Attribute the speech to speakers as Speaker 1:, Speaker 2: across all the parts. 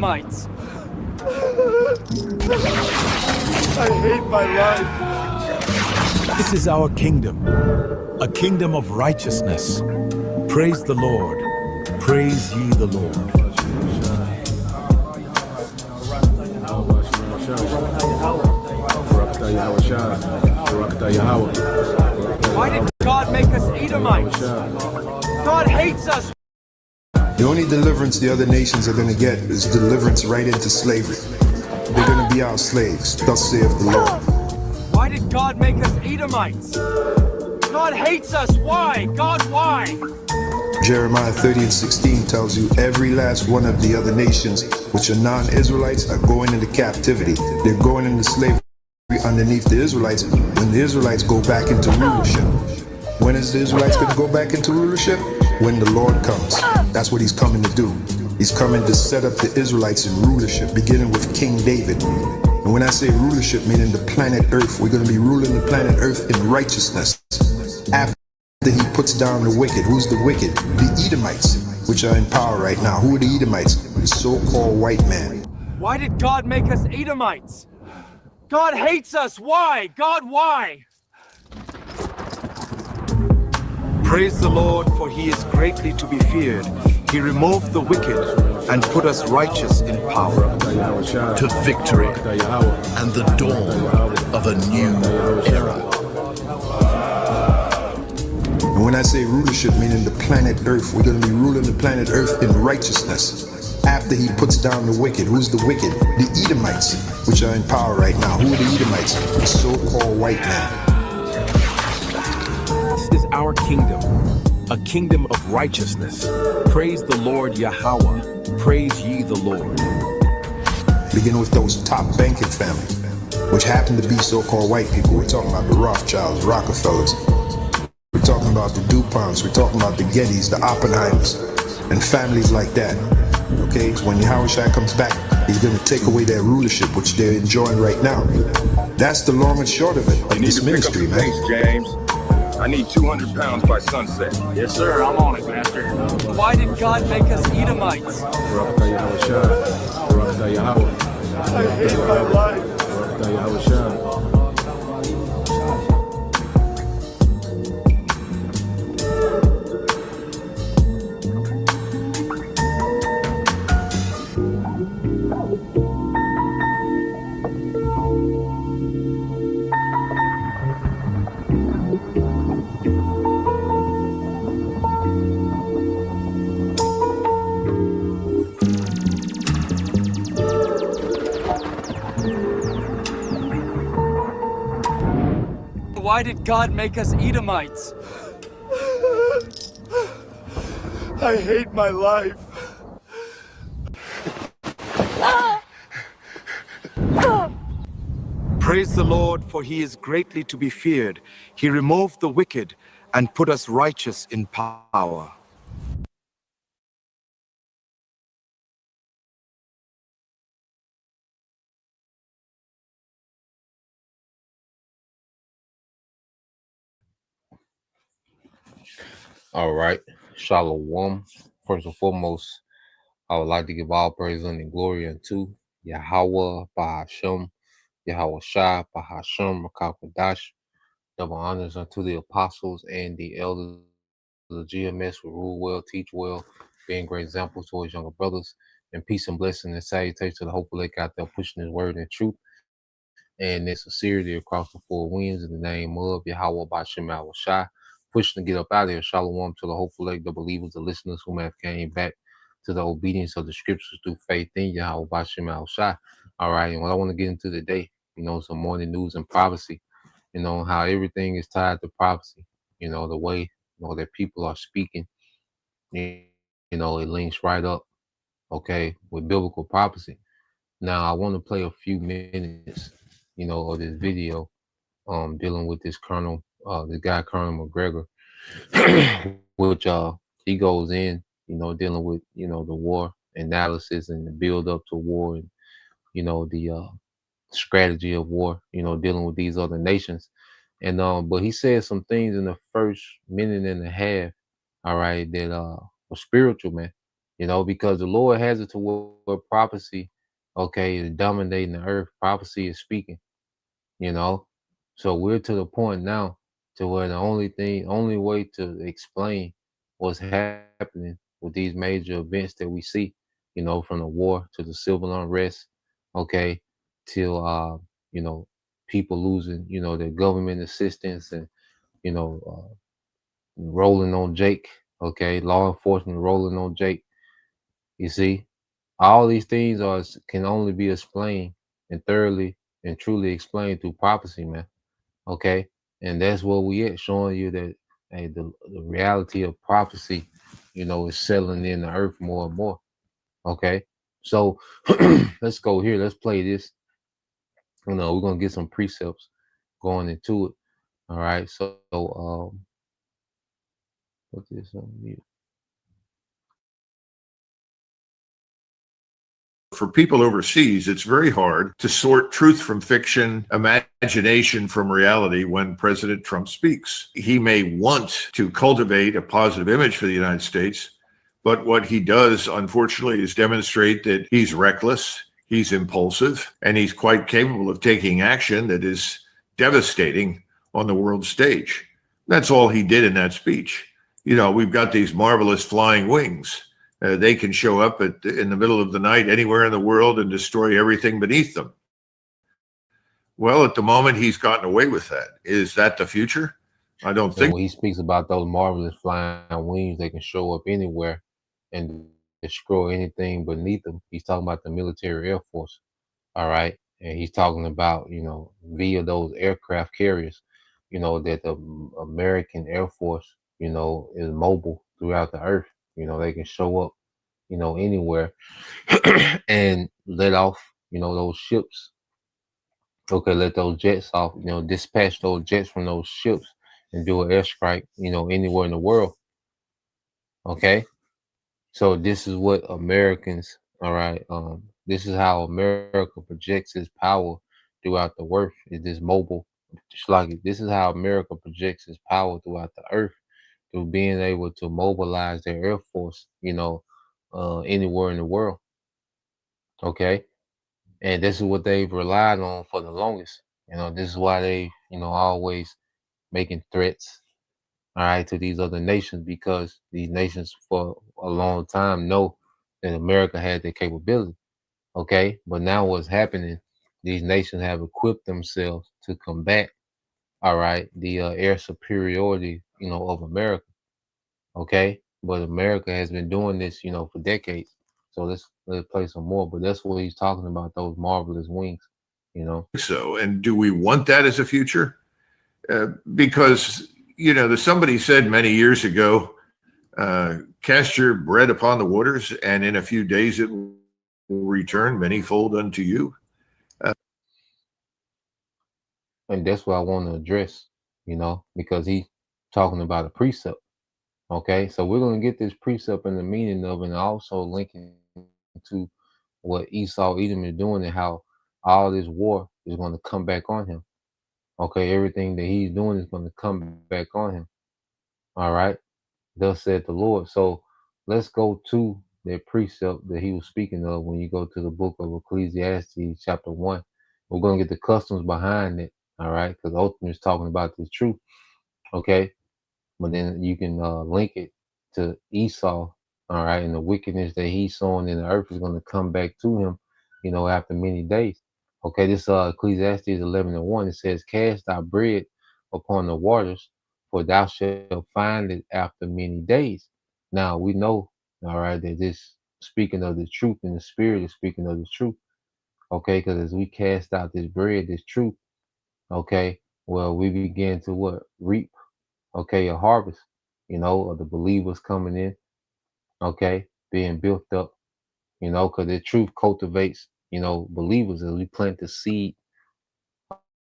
Speaker 1: Mites.
Speaker 2: I hate my life.
Speaker 3: This is our kingdom, a kingdom of righteousness. Praise the Lord. Praise ye the Lord.
Speaker 1: Why did God make us Edomites? God hates us.
Speaker 2: The only deliverance the other nations are going to get is deliverance right into slavery. They're going to be our slaves, thus saith the Lord.
Speaker 1: Why did God make us Edomites? God hates us. Why? God, why?
Speaker 2: Jeremiah 30:16 tells you every last one of the other nations, which are non-Israelites, are going into captivity. They're going into slavery underneath the Israelites when the Israelites go back into rulership. When is the Israelites going to go back into rulership? When the Lord comes. That's what he's coming to do. He's coming to set up the Israelites in rulership, beginning with King David. And when I say rulership, meaning the planet Earth, we're going to be ruling the planet Earth in righteousness. After he puts down the wicked. Who's the wicked? The Edomites, which are in power right now. Who are the Edomites? The so-called white man.
Speaker 1: Why did God make us Edomites? God hates us. Why? God, why?
Speaker 3: Praise the Lord, for he is greatly to be feared. He removed the wicked and put us righteous in power. To victory and the dawn of a new era.
Speaker 2: And when I say rulership, meaning the planet Earth, we're going to be ruling the planet Earth in righteousness. After he puts down the wicked. Who's the wicked? The Edomites, which are in power right now. Who are the Edomites? The so-called white man.
Speaker 3: This is our kingdom, a kingdom of righteousness. Praise the Lord Yahweh. Praise ye the Lord.
Speaker 2: Beginning with those top banking families, which happen to be so-called white people. We're talking about the Rothschilds, Rockefellers. We're talking about the DuPonts. We're talking about the Gettys, the Oppenheimers, and families like that. Okay, so when Yahushua comes back, he's going to take away their rulership, which they're enjoying right now. That's the long and short of it, of this ministry, man.
Speaker 4: Pace, James. I need 200 pounds by sunset.
Speaker 1: Yes, sir. I'm on it, Master. Why did God make us Edomites?
Speaker 2: I hate my life.
Speaker 1: Why did God make us Edomites?
Speaker 2: I hate my life.
Speaker 3: Praise the Lord, for he is greatly to be feared. He removed the wicked and put us righteous in power.
Speaker 5: All right. Shalom. First and foremost, I would like to give all praise and glory unto Yahweh, Bahashem, Yahweh Shai, Bahashem, Rakakwadash. Double honors unto the apostles and the elders of the GMS who rule well, teach well, being great examples to his younger brothers. And peace and blessing and salutation to the hopeful lake out there pushing his word and truth and in sincerity across the four winds in the name of Yahweh Bahashem Yahweh Shai. Pushing to get up out of here. Shalom to the hopeful lake, the believers, the listeners who may have came back to the obedience of the scriptures through faith in Yahweh Bahashem Yahweh Shai. All right, and what I want to get into today, some morning news and prophecy, how everything is tied to prophecy, the way, that people are speaking, it links right up, okay, with biblical prophecy. Now, I want to play a few minutes, of this video, dealing with this guy, Colonel McGregor, which, he goes in, dealing with, the war analysis and the build up to war and, the, strategy of war, dealing with these other nations. And but he said some things in the first minute and a half, all right, that were spiritual, man. because the Lord has it to where prophecy, okay, is dominating the earth. Prophecy is speaking, you know. So we're to the point now to where the only way to explain what's happening with these major events that we see, from the war to the civil unrest, okay, till you know, people losing, their government assistance and you know, rolling on Jake, okay, law enforcement rolling on Jake. You see, all these things can only be explained and thoroughly and truly explained through prophecy, man. Okay, and that's what we at, showing you that hey, the reality of prophecy, is settling in the earth more and more. Okay, so let's go here. Let's play this. We're gonna get some precepts going into it. All right, so put this on mute.
Speaker 6: For people overseas, it's very hard to sort truth from fiction, imagination from reality when President Trump speaks. He may want to cultivate a positive image for the United States, but what he does, unfortunately, is demonstrate that he's reckless, he's impulsive, and he's quite capable of taking action that is devastating on the world stage. That's all he did in that speech. We've got these marvelous flying wings. They can show up in the middle of the night anywhere in the world and destroy everything beneath them. Well, at the moment, he's gotten away with that. Is that the future? I don't think.
Speaker 5: When he speaks about those marvelous flying wings, they can show up anywhere and destroy anything beneath them. He's talking about the military air force. All right. And he's talking about, via those aircraft carriers, that the American Air Force, is mobile throughout the earth. They can show up, anywhere and let off, those ships. Okay, let those jets off, dispatch those jets from those ships and do an airstrike, anywhere in the world. Okay. So this is what Americans, all right, this is how America projects its power throughout the earth. Is this mobile? Just like this is how America projects its power throughout the earth through being able to mobilize their air force, anywhere in the world. Okay, and this is what they've relied on for the longest. This is why they, always making threats, all right, to these other nations, because these nations for a long time know that America had the capability. Okay, but now what's happening? These nations have equipped themselves to combat, all right, the air superiority, of America. Okay, but America has been doing this, for decades. So let's play some more. But that's what he's talking about, those marvelous wings.
Speaker 6: So, and do we want that as a future? Because somebody said many years ago, cast your bread upon the waters, and in a few days it will return manyfold unto you.
Speaker 5: And that's what I want to address, because he's talking about a precept. Okay, so we're going to get this precept and the meaning of it, and also linking to what Esau Edom is doing and how all this war is going to come back on him. Okay, everything that he's doing is going to come back on him. All right, thus said the Lord. So let's go to that precept that he was speaking of when you go to the book of Ecclesiastes, chapter 1. We're going to get the customs behind it. All right, because ultimately it's talking about the truth. Okay, but then you can link it to Esau, all right, and the wickedness that he's sowing in the earth is going to come back to him, after many days. Okay, this Ecclesiastes 11:1, it says, "Cast thy bread upon the waters, for thou shalt find it after many days." Now we know, all right, that this speaking of the truth, and the spirit is speaking of the truth. Okay, because as we cast out this bread, this truth, okay, well, we begin to what? Reap, okay, a harvest, of the believers coming in, okay, being built up, because the truth cultivates, believers as we plant the seed,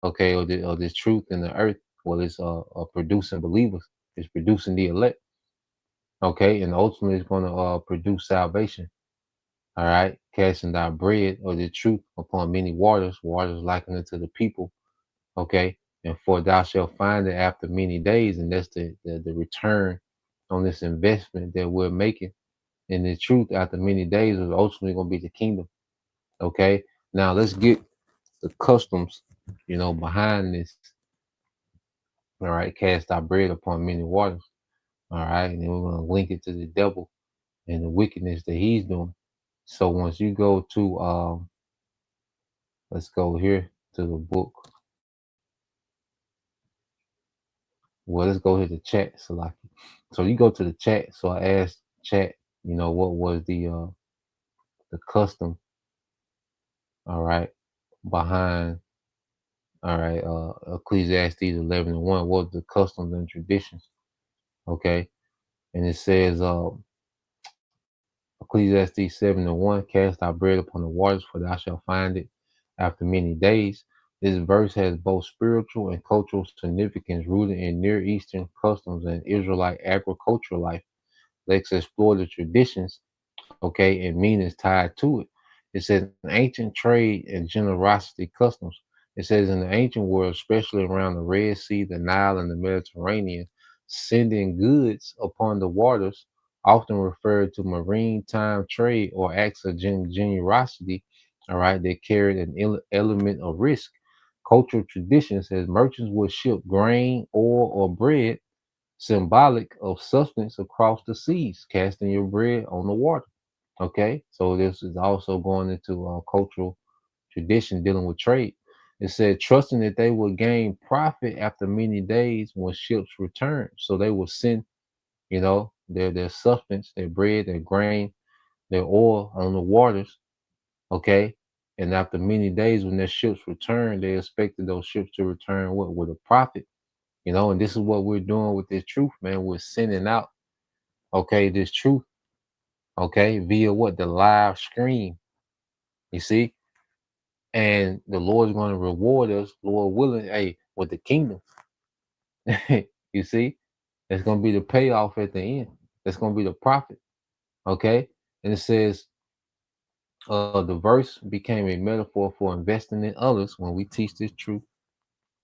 Speaker 5: okay, or this truth in the earth. Well, it's producing believers, it's producing the elect, okay, and ultimately it's going to produce salvation. All right, casting thy bread or the truth upon many waters likened unto the people, okay, and for thou shalt find it after many days, and that's the return on this investment that we're making And the truth after many days is ultimately going to be the kingdom. Okay. Now let's get the customs, behind this. All right. Cast our bread upon many waters. All right. And then we're going to link it to the devil and the wickedness that he's doing. So once you go to, let's go here to the book. Well, let's go here to chat, Salaki. So you go to the chat. So I asked chat, what was the custom, all right, behind, all right, Ecclesiastes 11:1, what was the customs and traditions, okay? And it says, Ecclesiastes 7:1, cast thy bread upon the waters, for thou shalt find it after many days. This verse has both spiritual and cultural significance rooted in Near Eastern customs and Israelite agricultural life. Let's explore the traditions, okay, and meanings tied to it. It says ancient trade and generosity customs. It says in the ancient world, especially around the Red Sea, the Nile, and the Mediterranean, sending goods upon the waters, often referred to maritime trade or acts of generosity, all right, that carried an element of risk. Cultural tradition says merchants would ship grain, oil, or bread, symbolic of substance across the seas, casting your bread on the water. Okay, so this is also going into cultural tradition dealing with trade. It said trusting that they would gain profit after many days when ships return. So they will send, their substance, their bread, their grain, their oil on the waters. Okay, and after many days when their ships return, they expected those ships to return with a profit. And this is what we're doing with this truth, man. We're sending out, okay, this truth, okay, via what? The live stream. You see? And the Lord's going to reward us, Lord willing, hey, with the kingdom. You see? That's going to be the payoff at the end. That's going to be the profit. Okay? And it says, the verse became a metaphor for investing in others when we teach this truth.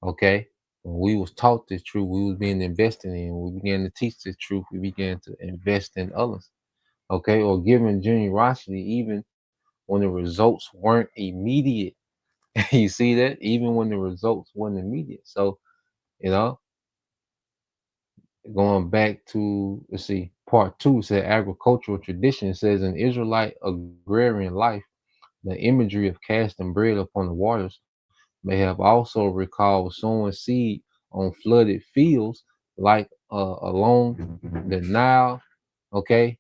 Speaker 5: Okay? When we was taught this truth, we was being invested in. When we began to teach this truth, we began to invest in others. Okay? Or giving generosity even when the results weren't immediate. You see that? Even when the results weren't immediate. So, you know, going back to, let's see, part 2 said agricultural tradition. It says in Israelite agrarian life, the imagery of casting bread upon the waters may have also recalled sowing seed on flooded fields like along the Nile, okay,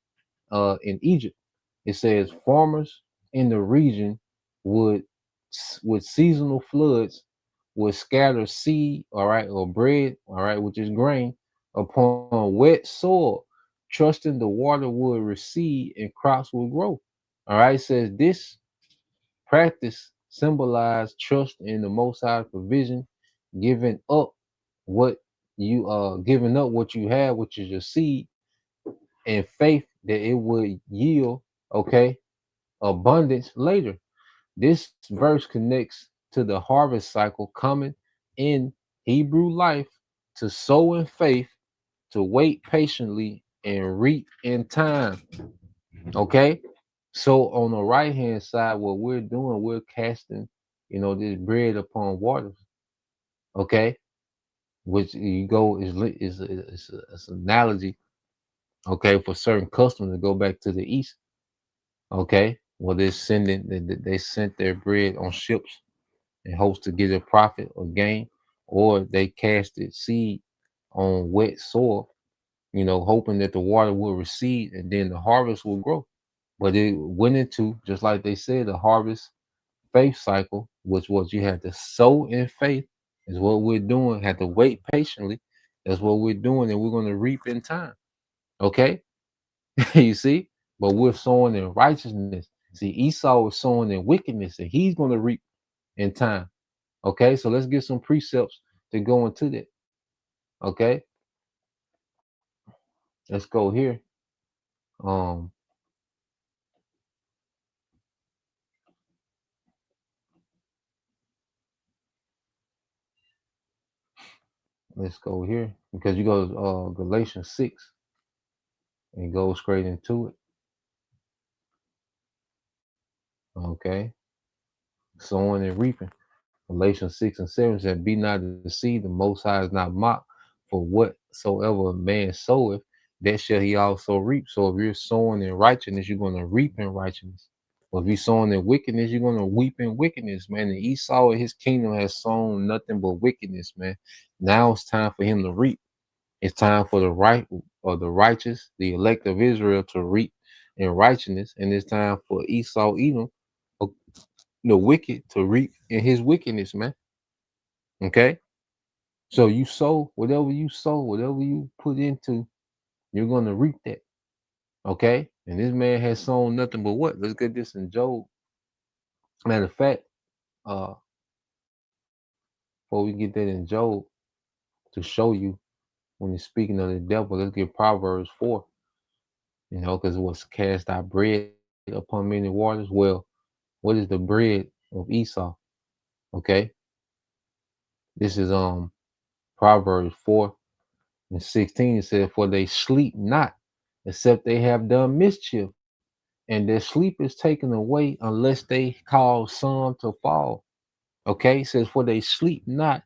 Speaker 5: in Egypt. It says farmers in the region would, with seasonal floods, would scatter seed, all right, or bread, all right, which is grain, upon wet soil, trusting the water would recede and crops would grow. All right, it says this practice symbolized trust in the Most High provision, giving up giving up what you have, which is your seed, and faith that it would yield, okay, abundance later. This verse connects to the harvest cycle coming in Hebrew life, to sow in faith, to wait patiently, and reap in time. Okay. So on the right hand side, what we're doing, we're casting, this bread upon waters. Okay. Which you go is an analogy, okay, for certain customs to go back to the east. Okay. Well, they sent their bread on ships in hopes to get a profit or gain, or they casted seed on wet soil, hoping that the water will recede and then the harvest will grow. But it went into, just like they said, the harvest faith cycle, which was you had to sow in faith, is what we're doing, had to wait patiently. That's what we're doing, and we're going to reap in time. Okay? You see? But we're sowing in righteousness. See, Esau is sowing in wickedness, and he's going to reap in time. Okay, so let's get some precepts to go into that. Okay, let's go here. Let's go here because you go to Galatians 6 and go straight into it. Okay, sowing and reaping. Galatians 6 and 7 said, "Be not deceived, the Most High is not mocked. For whatsoever a man soweth, that shall he also reap." So if you're sowing in righteousness, you're going to reap in righteousness. But if you're sowing in wickedness, you're going to weep in wickedness, man. And Esau and his kingdom has sown nothing but wickedness, man. Now it's time for him to reap. It's time for the righteous, the elect of Israel, to reap in righteousness, and it's time for Esau, Edom, the wicked, to reap in his wickedness, man. Okay, so you sow, whatever you put into, you're gonna reap that. Okay, and this man has sown nothing but what? Let's get this in Job. Matter of fact, uh, before we get that in Job, to show you when he's speaking of the devil, let's get Proverbs 4. You know, because it was cast out bread upon many waters. Well, what is the bread of Esau? Okay, this is Proverbs 4 and 16. It says, "For they sleep not, except they have done mischief, and their sleep is taken away unless they cause some to fall." Okay, it says, "For they sleep not,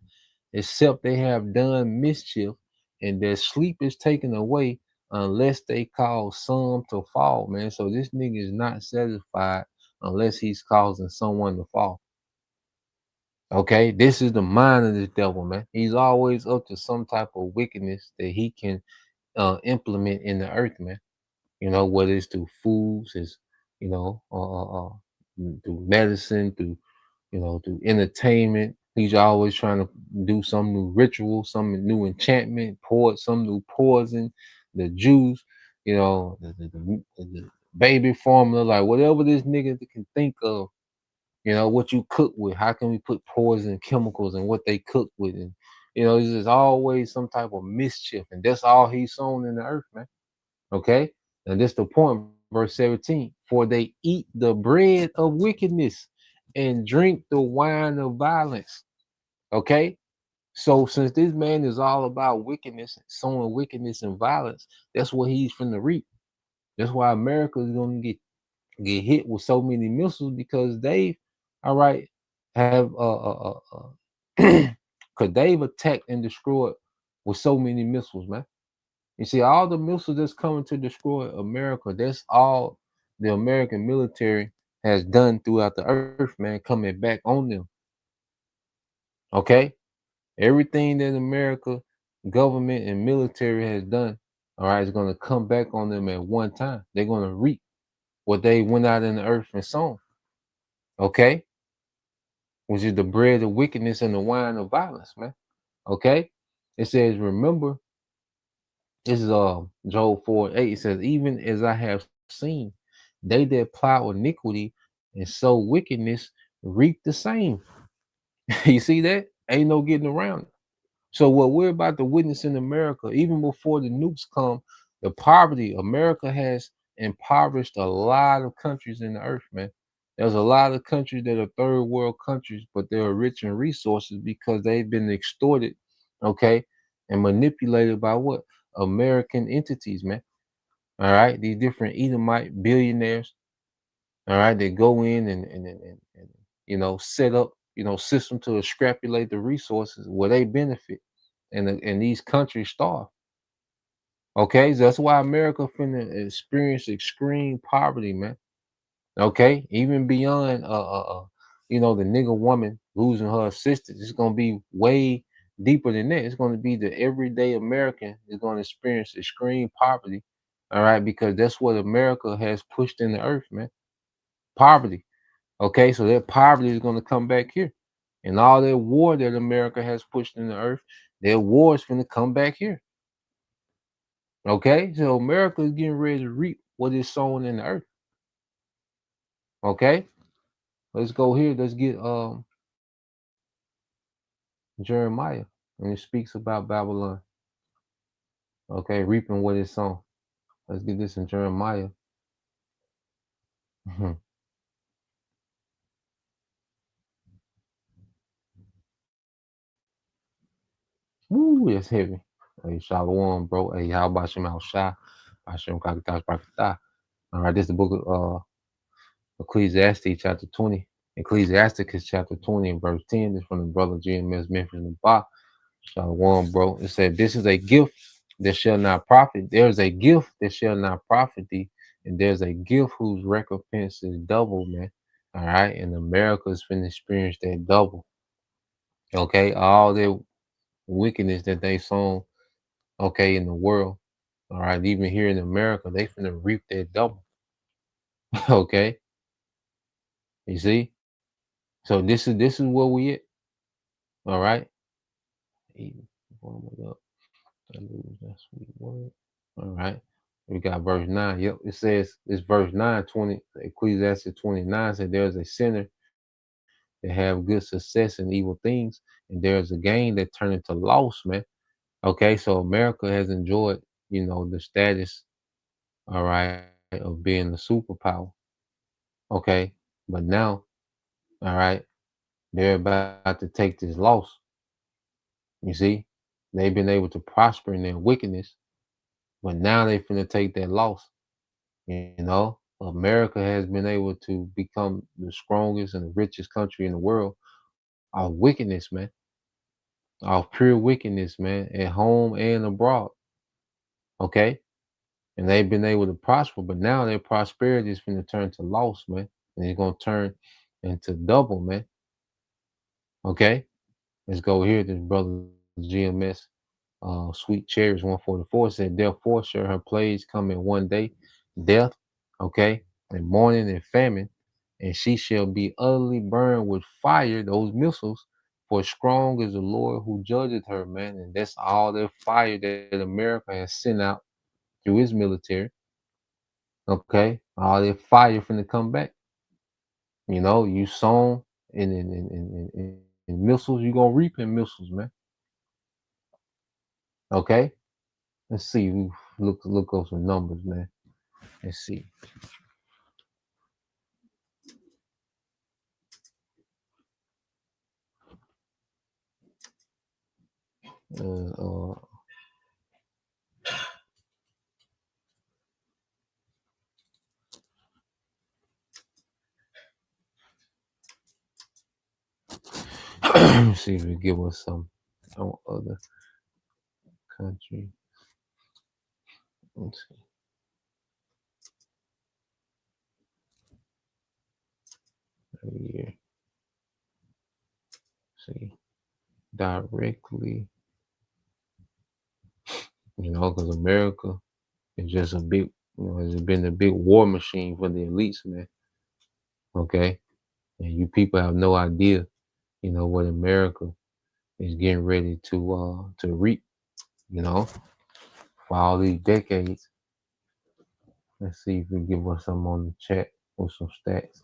Speaker 5: except they have done mischief, and their sleep is taken away unless they cause some to fall." Man, so this nigga is not satisfied unless he's causing someone to fall. Okay, this is the mind of this devil, man. He's always up to some type of wickedness that he can implement in the earth, man. You know, whether it's through foods, is you know, through medicine, through through entertainment. He's always trying to do some new ritual, some new enchantment, pour some new poison, the juice, the baby formula, like whatever this nigga can think of. What you cook with. How can we put poison chemicals in what they cook with? And there's just always some type of mischief, and that's all he's sown in the earth, man. Okay, and this the point, verse 17. "For they eat the bread of wickedness and drink the wine of violence." Okay, so since this man is all about wickedness, sowing wickedness and violence, that's what he's finna reap. That's why America is gonna get hit with so many missiles, because they, all right, have because they've attacked and destroyed with so many missiles, man. You see, all the missiles that's coming to destroy America, that's all the American military has done throughout the earth, man, coming back on them. Okay? Everything that America government and military has done, all right, is going to come back on them at one time. They're going to reap what they went out in the earth and sown. Okay? Which is the bread of wickedness and the wine of violence, man. Okay? It says, remember, this is Job 4:8. It says, "Even as I have seen, they that plow iniquity and sow wickedness reap the same." You see that? Ain't no getting around it. So what we're about to witness in America, even before the nukes come, the poverty, America has impoverished a lot of countries in the earth, man. There's a lot of countries that are third world countries, but they're rich in resources because they've been extorted, okay, and manipulated by what? American entities, man. All right, these different Edomite billionaires, all right, they go in and set up system to extrapolate the resources where they benefit, and these countries starve. Okay, so that's why America finna experience extreme poverty, man. Okay, even beyond the nigger woman losing her assistance, it's gonna be way deeper than that. It's gonna be the everyday American is gonna experience extreme poverty. All right, because that's what America has pushed in the earth, man. Poverty. Okay, so that poverty is gonna come back here. And all that war that America has pushed in the earth, that war is gonna come back here. Okay, so America is getting ready to reap what is sown in the earth. Okay, let's go here. Let's get Jeremiah, and it speaks about Babylon. Okay, reaping what is sown. Let's get this in Jeremiah. Woo, it's heavy. Hey, Shalom, bro. Hey, how about Shem Al Shah? Hashem Kakatash Brakatah. All right, this is the book Ecclesiastes chapter 20. Ecclesiasticus chapter 20 and verse 10. This from the brother GMS Memphis and the Bach. Shalom, bro. It said, this is a gift that shall not profit. There's a gift that shall not profit thee, and there's a gift whose recompense is double, man. All right. And America's finna experience that double. Okay. All their wickedness that they sown, okay, in the world. All right. Even here in America, they finna reap that double. Okay. You see? So this is where we at. All right. All right. We got verse 9. Yep. It says, it's verse 9, 20, Ecclesiastes 29 said there's a sinner that have good success in evil things, and there's a gain that turn into loss, man. Okay, so America has enjoyed, the status, all right, of being a superpower. Okay. But now, all right, they're about to take this loss. You see, they've been able to prosper in their wickedness, but now they're finna take that loss. America has been able to become the strongest and the richest country in the world of wickedness, man, of pure wickedness, man, at home and abroad. Okay. And they've been able to prosper, but now their prosperity is going to turn to loss, man. And it's going to turn into double, man. Okay. Let's go here. This brother GMS, Sweet Cherries 144 said, therefore shall her plagues come in one day, death, okay, and mourning and famine, and she shall be utterly burned with fire, those missiles, for strong is the Lord who judgeth her, man. And that's all the fire that America has sent out through his military. Okay, all that fire finna come back. You sown in missiles, you gonna reap in missiles, man. Okay, let's see. We look up some numbers, man. Let's see. Let's see if we give us some other country. Let's see. Here. See, directly, because America is just a big, has been a big war machine for the elites, man. Okay, and you people have no idea, what America is getting ready to reap, for all these decades. Let's see if we give us some on the chat with some stats.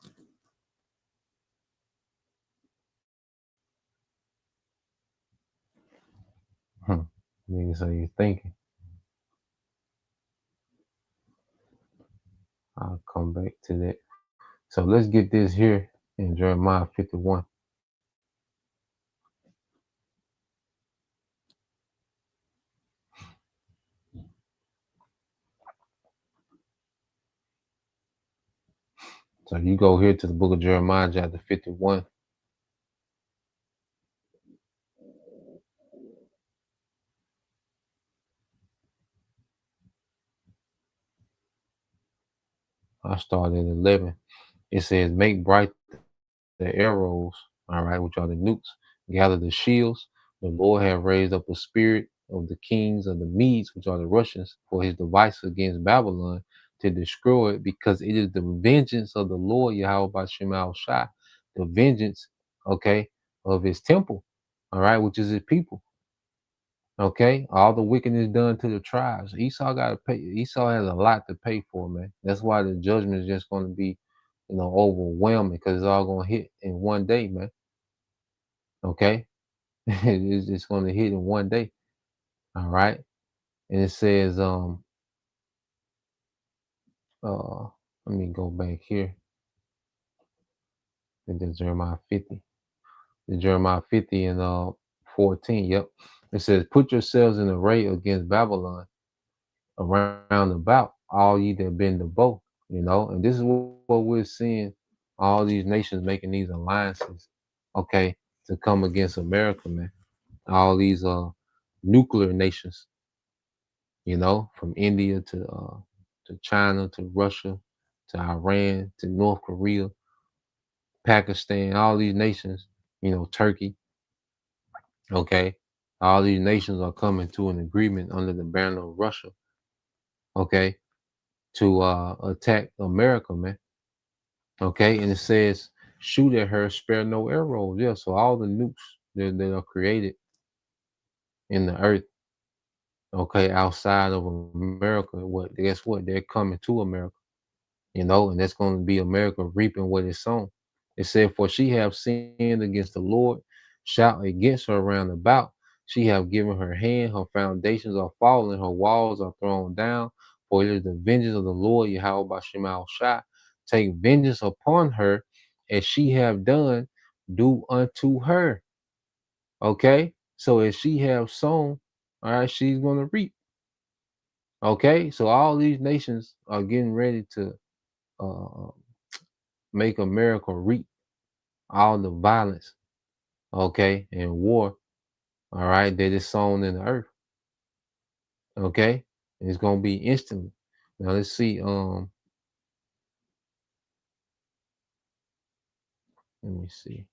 Speaker 5: Niggas, how you thinking? I'll come back to that. So let's get this here in Jeremiah 51. So you go here to the book of Jeremiah, chapter 51. I start at 11. It says, make bright the arrows, all right, which are the nukes, gather the shields. The Lord have raised up a spirit of the kings of the Medes, which are the Russians, for his device against Babylon to destroy it, because it is the vengeance of the Lord Yahweh B'Shem Al Shai, the vengeance, okay, of his temple, all right, which is his people. Okay, all the wickedness done to the tribes. Esau got to pay. Esau has a lot to pay for, man. That's why the judgment is just going to be, overwhelming, because it's all going to hit in one day, man. Okay, it's going to hit in one day. All right, and it says, let me go back here. And then Jeremiah 50. The Jeremiah 50 and 14. Yep, it says, put yourselves in array against Babylon, around about all ye that bend the bow, and this is what we're seeing, All these nations making these alliances, okay, to come against America, man. All these nuclear nations, from India to China to Russia to Iran to North Korea, Pakistan, all these nations, Turkey, okay. All these nations are coming to an agreement under the banner of Russia, okay, to attack America, man. Okay, and it says, shoot at her, spare no arrows. Yeah, so all the nukes that are created in the earth, okay, outside of America, guess what? They're coming to America, and that's going to be America reaping what it's sown. It said, for she have sinned against the Lord, shout against her round about. She have given her hand, her foundations are fallen, her walls are thrown down. For it is the vengeance of the Lord, Yahweh Bashim Shai. Take vengeance upon her, as she have done, do unto her. Okay? So as she have sown, all right, she's going to reap. Okay? So all these nations are getting ready to make America reap all the violence, okay, and war, all right, that is sown in the earth, okay? And it's gonna be instantly. Now let's see. Let me see.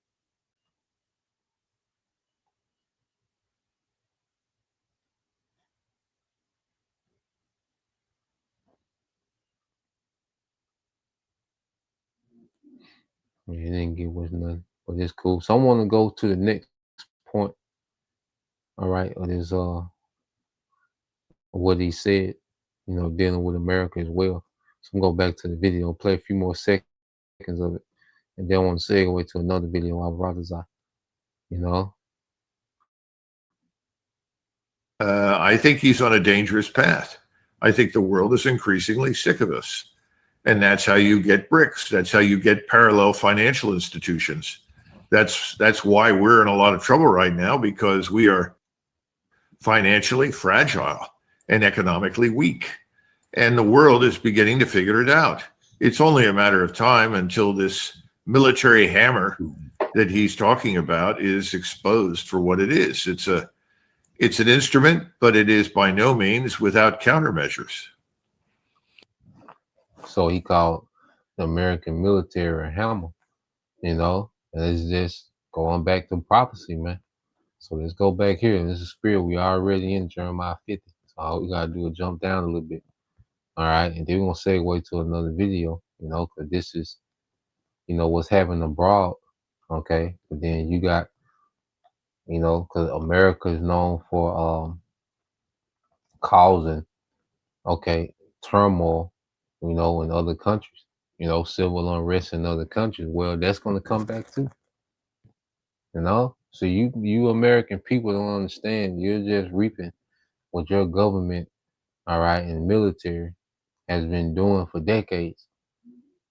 Speaker 5: Yeah, it didn't give us nothing, but it's cool. So I want to go to the next point, all right, of this what he said, dealing with America as well. So I'm gonna go back to the video, play a few more seconds of it, and then I want to segue to another video of Radazai, you know.
Speaker 6: I think he's on a dangerous path. I think the world is increasingly sick of us. And that's how you get BRICS. That's how you get parallel financial institutions. That's why we're in a lot of trouble right now, because we are financially fragile and economically weak. And the world is beginning to figure it out. It's only a matter of time until this military hammer that he's talking about is exposed for what it is. It's an instrument, but it is by no means without countermeasures.
Speaker 5: So he called the American military a hammer, and it's just going back to prophecy, man. So let's go back here. This is spirit. We already in Jeremiah 50. So all we gotta do is jump down a little bit. All right, and then we're gonna segue to another video, because this is, what's happening abroad. Okay, but then you got, because America is known for causing, okay, turmoil, in other countries, civil unrest in other countries. Well, that's going to come back too, So you American people don't understand. You're just reaping what your government, all right, and military has been doing for decades.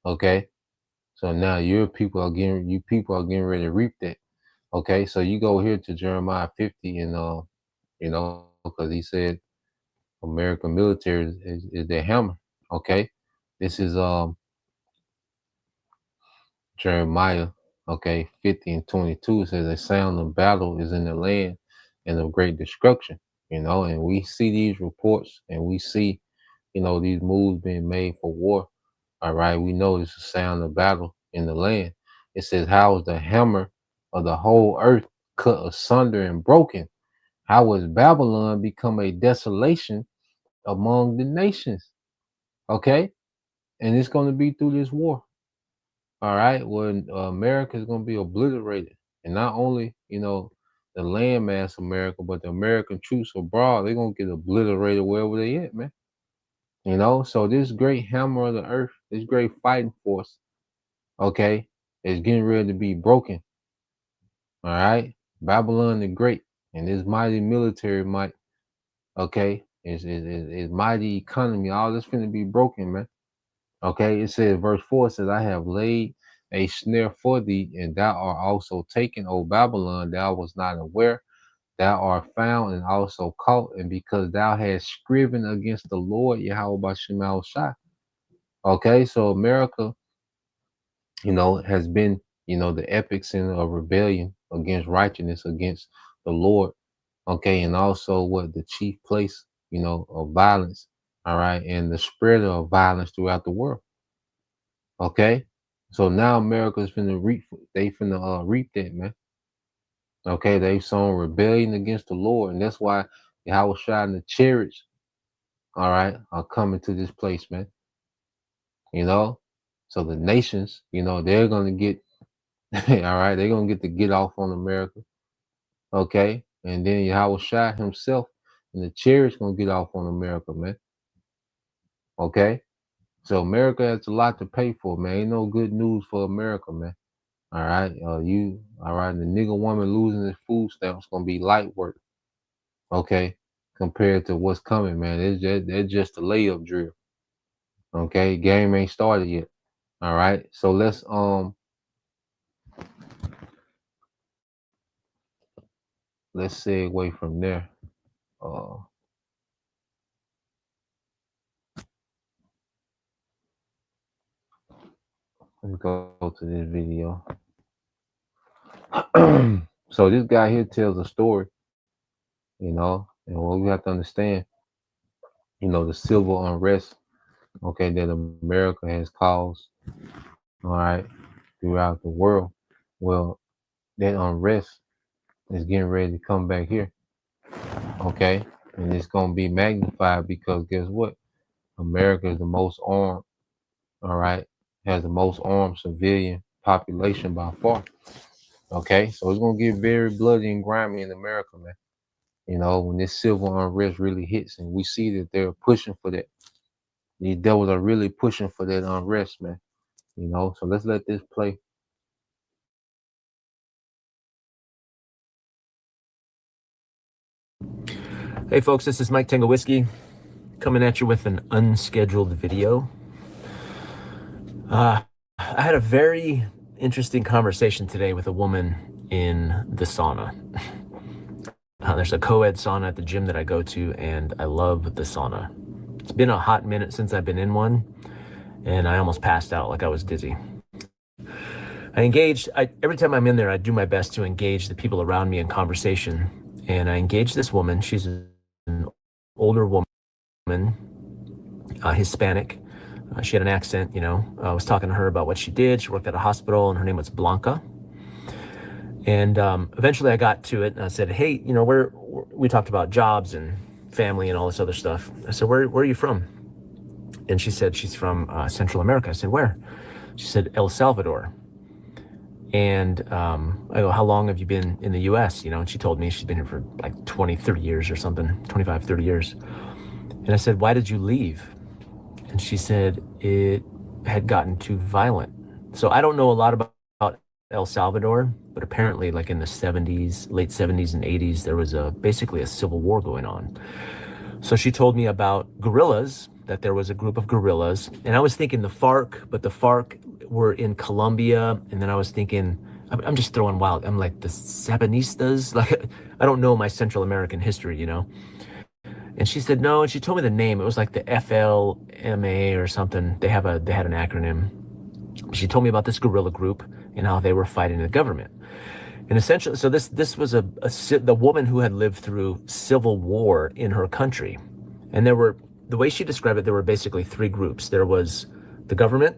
Speaker 5: Okay, so now you people are getting ready to reap that. Okay, so you go here to Jeremiah 50, and because he said American military is their hammer. Okay, this is Jeremiah, okay, 50 and 22 says, a sound of battle is in the land and of great destruction, and we see these reports, and we see, these moves being made for war. All right, we know it's a sound of battle in the land. It says, how is the hammer of the whole earth cut asunder and broken? How has Babylon become a desolation among the nations? Okay, and it's going to be through this war. All right, when America is going to be obliterated, and not only the landmass America, but the American troops abroad, they're going to get obliterated wherever they at, man. So this great hammer of the earth, this great fighting force, okay, is getting ready to be broken. All right, Babylon the Great and this mighty military might, okay, is mighty economy, all this finna be broken, man. Okay, it says, verse 4 says, I have laid a snare for thee, and thou art also taken, O Babylon, thou was not aware. Thou art found and also caught, and because thou hast striven against the Lord, Yahweh Bashim Shai. Okay, so America has been, the epic center of rebellion against righteousness, against the Lord. Okay. And also what the chief place, of violence. All right. And the spread of violence throughout the world. Okay. So now America's finna reap that, man. Okay. They've sown rebellion against the Lord. And that's why Yahweh Shai and the chariots, all right, are coming to this place, man. So the nations, they're gonna get all right, they're gonna get off on America. Okay. And then Yahweh Shai himself and the chariots gonna get off on America, man. Okay. So America has a lot to pay for, man. Ain't no good news for America, man. All right. All right. The nigga woman losing his food stamps gonna be light work. Okay. Compared to what's coming, man. It's just a layup drill. Okay. Game ain't started yet. All right. So let's segue from there. Let's go to this video. So this guy here tells a story, and what we have to understand, the civil unrest, okay, that America has caused, all right, throughout the world. Well, that unrest is getting ready to come back here, okay, and it's gonna be magnified because guess what? America is the most armed, all right, has the most armed civilian population by far. Okay, so it's gonna get very bloody and grimy in America, man. When this civil unrest really hits, and we see that they're pushing for that. These devils are really pushing for that unrest, man. So let's let this play.
Speaker 7: Hey folks, this is Mike Tango Whiskey coming at you with an unscheduled video. I had a very interesting conversation today with a woman in the sauna. There's a co-ed sauna at the gym that I go to, and I love the sauna. It's been a hot minute since I've been in one, and I almost passed out like I was dizzy. Every time I'm in there, I do my best to engage the people around me in conversation, and I engaged this woman. She's an older woman, Hispanic. She had an accent, I was talking to her about what she did. She worked at a hospital, and her name was Blanca. And eventually I got to it, and I said, hey, we talked about jobs and family and all this other stuff. I said, where are you from? And she said she's from Central America. I said, where? She said, El Salvador. And I go, how long have you been in the US? And she told me she's been here for like 20, 30 years or something, 25, 30 years. And I said, why did you leave? And she said it had gotten too violent. So I don't know a lot about El Salvador, but apparently like in the 70s, late 70s and 80s, there was basically a civil war going on. So she told me about guerrillas, that there was a group of guerrillas. And I was thinking the FARC, but the FARC were in Colombia. And then I was thinking, I'm just throwing wild. I'm like the Sandinistas. Like, I don't know my Central American history, And she said, no. And she told me the name. It was like the FLMA or something. They had an acronym. She told me about this guerrilla group and how they were fighting the government. And essentially, so this was the woman who had lived through civil war in her country. And the way she described it, there were basically three groups. There was the government,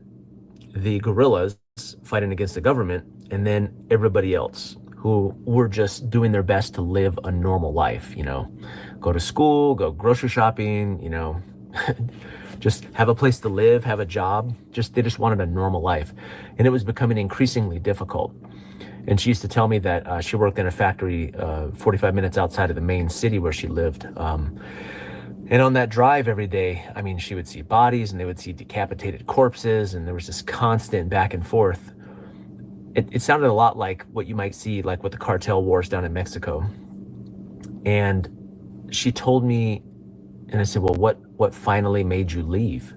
Speaker 7: the guerrillas fighting against the government, and then everybody else who were just doing their best to live a normal life, go to school, go grocery shopping, just have a place to live, have a job. They just wanted a normal life. And it was becoming increasingly difficult. And she used to tell me that she worked in a factory 45 minutes outside of the main city where she lived. And on that drive every day, she would see bodies and they would see decapitated corpses. And there was this constant back and forth. It sounded a lot like what you might see like with the cartel wars down in Mexico. And she told me, and I said, well, what finally made you leave?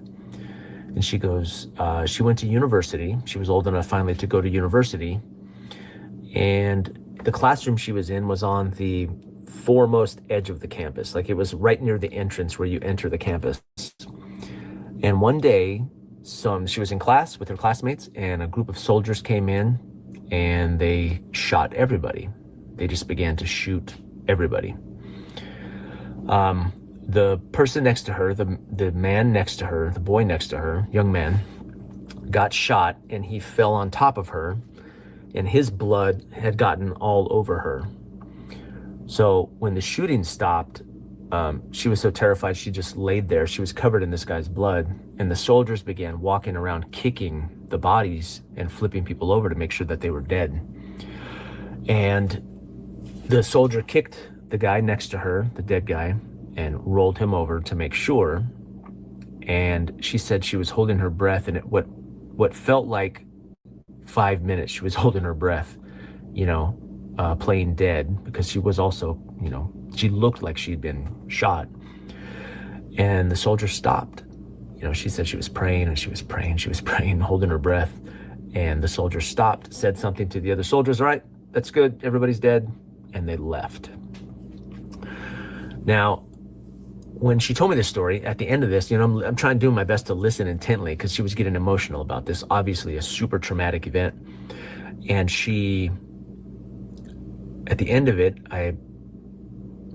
Speaker 7: And she goes, she went to university. She was old enough finally to go to university. And the classroom she was in was on the foremost edge of the campus. Like it was right near the entrance where you enter the campus. And one day she was in class with her classmates, and a group of soldiers came in and they shot everybody. They just began to shoot everybody. The person next to her, the man next to her, the boy next to her, young man, got shot, and he fell on top of her, and his blood had gotten all over her. So when the shooting stopped, she was so terrified she just laid there. She was covered in this guy's blood, and the soldiers began walking around kicking the bodies and flipping people over to make sure that they were dead. And the soldier kicked the guy next to her, the dead guy, and rolled him over to make sure. And she said she was holding her breath, and what felt like 5 minutes, she was holding her breath, playing dead, because she was also, she looked like she'd been shot. And the soldier stopped. She said she was praying and she was praying, holding her breath. And the soldier stopped, said something to the other soldiers. All right, that's good. Everybody's dead. And they left. Now, when she told me this story, at the end of this, I'm trying to do my best to listen intently, because she was getting emotional about this, obviously a super traumatic event. And at the end of it,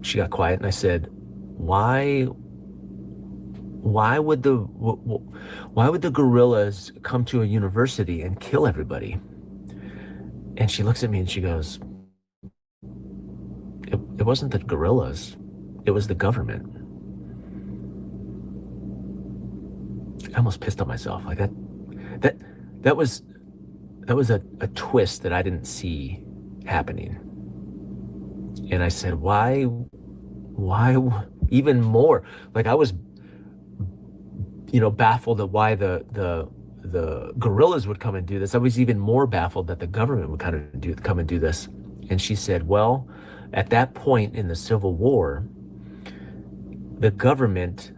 Speaker 7: she got quiet, and I said, why would the guerrillas come to a university and kill everybody? And she looks at me and she goes, it wasn't the guerrillas, it was the government. I almost pissed on myself. Like that was a twist that I didn't see happening. And I said, why even more? Like, I was, baffled at why the guerrillas would come and do this. I was even more baffled that the government would come and do this. And she said, well, at that point in the Civil War, the government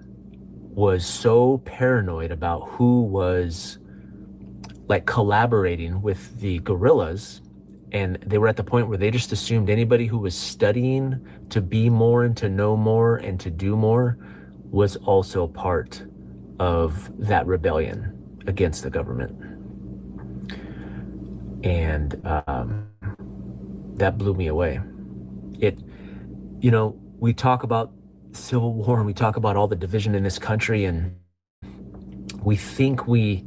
Speaker 7: was so paranoid about who was like collaborating with the guerrillas, and they were at the point where they just assumed anybody who was studying to be more and to know more and to do more was also part of that rebellion against the government. And that blew me away. We talk about Civil War and we talk about all the division in this country, and we think we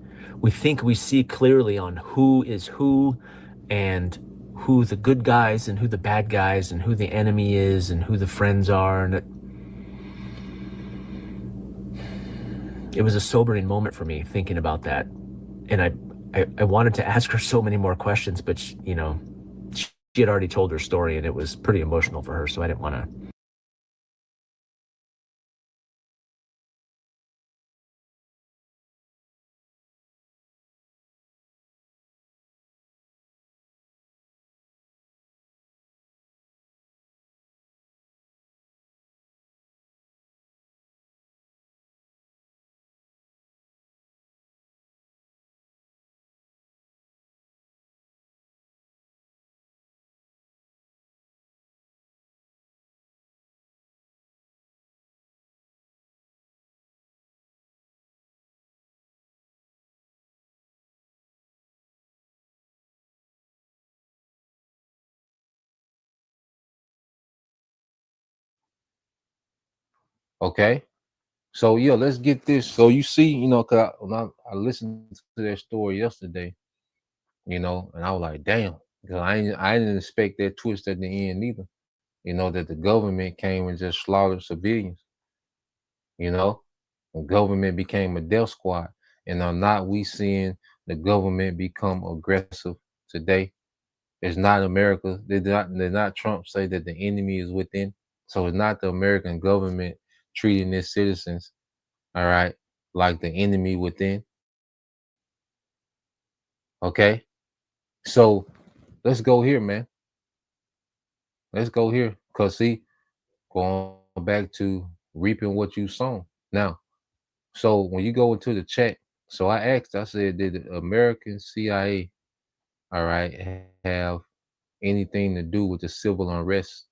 Speaker 7: see clearly on who is who, and who the good guys and who the bad guys, and who the enemy is and who the friends are. And it was a sobering moment for me thinking about that. And I wanted to ask her so many more questions, but she had already told her story, and it was pretty emotional for her, so I didn't want to.
Speaker 5: Okay. So yeah, let's get this. So you see, cause when I listened to that story yesterday, and I was like, damn, because I didn't expect that twist at the end either. That the government came and just slaughtered civilians. The government became a death squad, and are not we seeing the government become aggressive today? It's not America. They're not Trump say that the enemy is within. So it's not the American government treating its citizens, all right, like the enemy within. Okay. So let's go here, man. Let's go here. Cause see, going back to reaping what you sown. Now, so when you go into the chat, so I asked, I said, did the American CIA, all right, have anything to do with the civil unrest,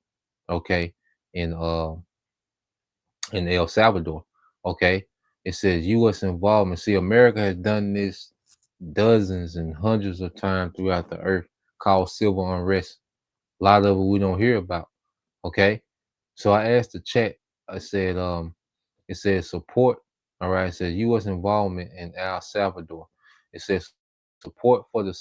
Speaker 5: okay, in El Salvador? Okay. It says U.S. involvement. See, America has done this dozens and hundreds of times throughout the earth, called civil unrest. A lot of it we don't hear about. Okay. So I asked the chat, I said, it says support. All right. It says U.S. involvement in El Salvador. It says support for the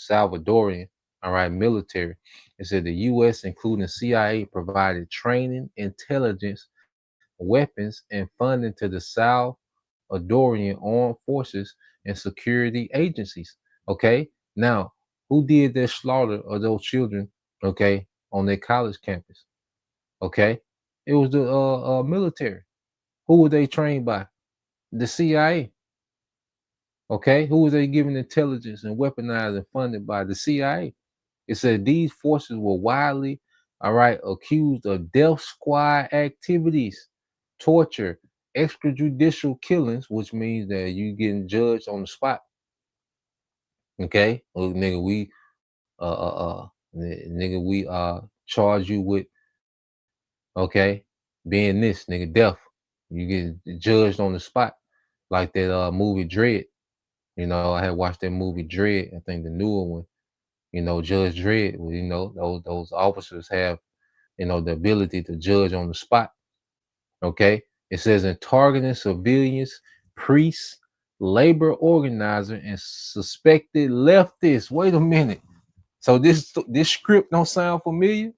Speaker 5: Salvadorian, all right, military. It said the U.S., including CIA, provided training, intelligence, weapons, and funding to the Salvadorian armed forces and security agencies. Okay. Now, who did their slaughter of those children? Okay, on their college campus. Okay, it was the military. Who were they trained by? The CIA. Okay, who was they giving intelligence and weaponized and funded by? The CIA. It said these forces were widely, all right, accused of death squad activities, torture, extrajudicial killings, which means that you getting judged on the spot. Okay, well, nigga, we charge you with, okay, being this nigga death. You get judged on the spot, like that movie Dread. You know, I had watched that movie Dread. I think the newer one. You know, Judge Dredd. Well, you know, those officers have, you know, the ability to judge on the spot. Okay, it says in targeting civilians, priests, labor organizer, and suspected leftists. Wait a minute. So this script don't sound familiar?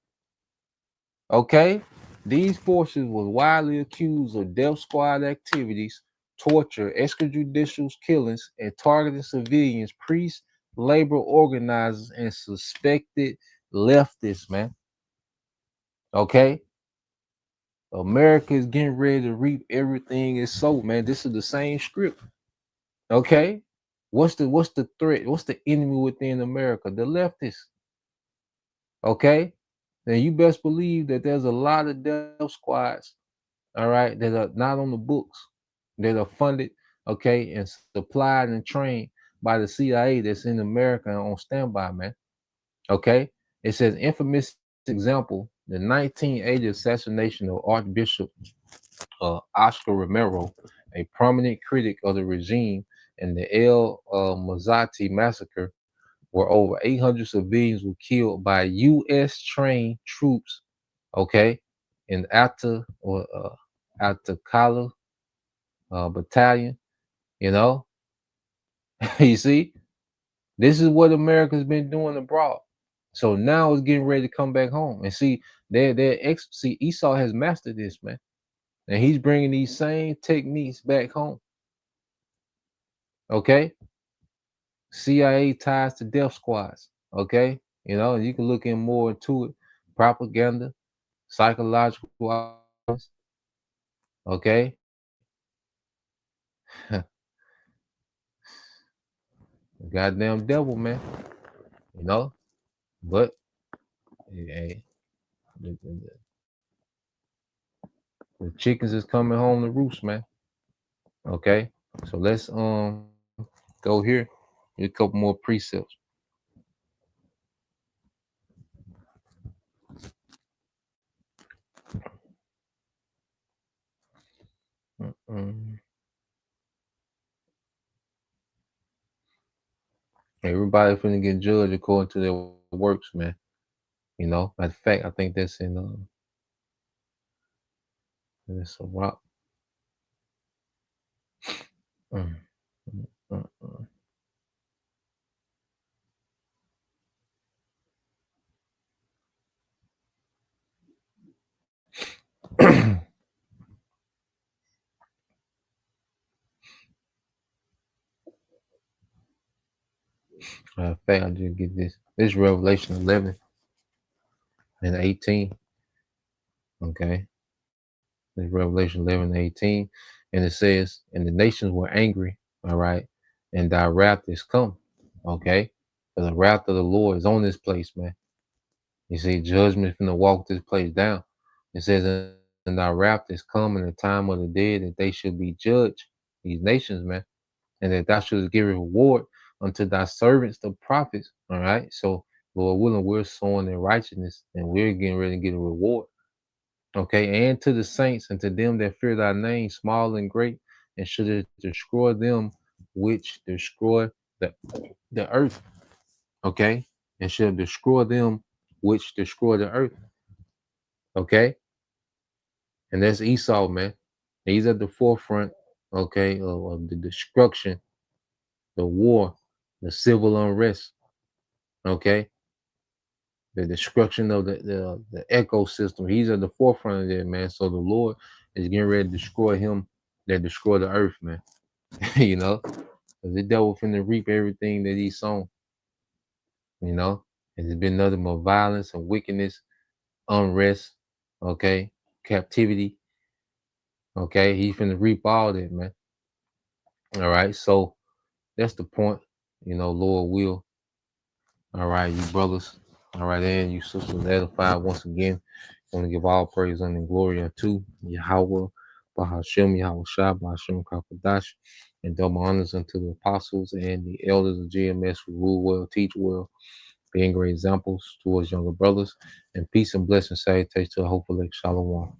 Speaker 5: Okay, these forces was widely accused of death squad activities, torture, extrajudicial killings, and targeting civilians, priests, labor organizers, and suspected leftists, man. Okay, America is getting ready to reap everything it sowed, man. This is the same script. Okay, what's the threat? What's the enemy within America? The leftists. Okay, then you best believe that there's a lot of death squads, all right, that are not on the books, that are funded, okay, and supplied and trained by the CIA that's in America and on standby, man. Okay, it says infamous example, the 1980 assassination of Archbishop Oscar Romero, a prominent critic of the regime, and the El Mazati massacre, where over 800 civilians were killed by U.S. trained troops, okay, in Atacala battalion, you know. You see, this is what America's been doing abroad. So now it's getting ready to come back home. And see, see, Esau has mastered this, man. And he's bringing these same techniques back home. Okay. CIA ties to death squads. Okay. You know, you can look in more into it. Propaganda, psychological violence. Okay. Goddamn devil, man. You know, but hey, the chickens is coming home to roost, man. Okay, so let's go here. Get a couple more precepts. Everybody finna get judged according to their works, man. You know, matter of fact, I think that's in it's a rock. Matter of fact, I just get this. This is Revelation 11 and 18. Okay. This is Revelation 11 and 18. And it says, and the nations were angry, all right, and thy wrath is come. Okay. For the wrath of the Lord is on this place, man. You see, judgment finna walk this place down. It says, and thy wrath is come in the time of the dead, that they should be judged, these nations, man, and that thou shouldst give a reward unto thy servants, the prophets. All right. So, Lord willing, we're sowing in righteousness and we're getting ready to get a reward. Okay, and to the saints and to them that fear thy name, small and great, and should it destroy them which destroy the earth. Okay, and should destroy them which destroy the earth. Okay, and that's Esau, man. He's at the forefront, okay, of the destruction, the war, the civil unrest, okay, the destruction of the ecosystem. He's at the forefront of that, man. So the Lord is getting ready to destroy him that destroy the earth, man. You know, because the devil finna reap everything that he's sown. You know, and there's been nothing but violence and wickedness, unrest, okay, captivity. Okay, he's finna reap all that, man. All right, so that's the point. You know, Lord will. All right, you brothers. All right, and you sisters edified once again. I want to give all praise and glory unto Yahweh, Bahashem, Yahweh Shah, Bahashem Kakadash, and double honors unto the apostles and the elders of GMS who rule well, teach well, being great examples towards younger brothers. And peace and blessing salutation to the hopeful elect. Shalom.